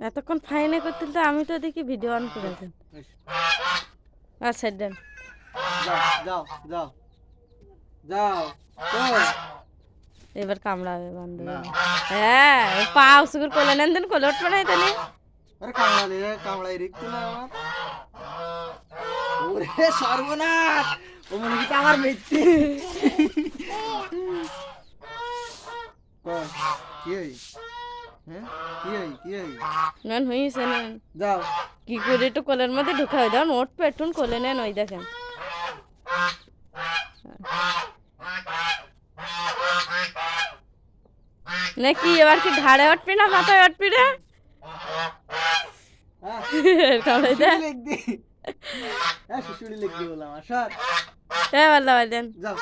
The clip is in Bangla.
এতক্ষণ ফাইনে করতে তো আমি তো দেখি ভিডিও অন করে দেন। আচ্ছা দেন, যাও যাও যাও তো এবার কামড়াবে বন্ধ না। হ্যাঁ পা উসুকুর কোলে নেন দেন কোলে উঠবে না তাহলে আরে কামড়াই রিক্ত না আমার। ওরে সর্বনাশ, ও মনে কি আমার মিথ্যে। কি হই? হ্যাঁ কি হই? নেন হয়েছে নেন যাও কি করে একটু কোলের মধ্যে ঢুকাই দেন ওট পেটুন কোলে নেন ওই দেখেন নাকি এবার কি ঘাড়ে উঠবি না মাথায় উঠবি রে কামড়াই দে লিখ দি। হ্যাঁ শিশুড়ি লিখ দি বললাম আসার। হ্যাঁ বললাম দেন যাও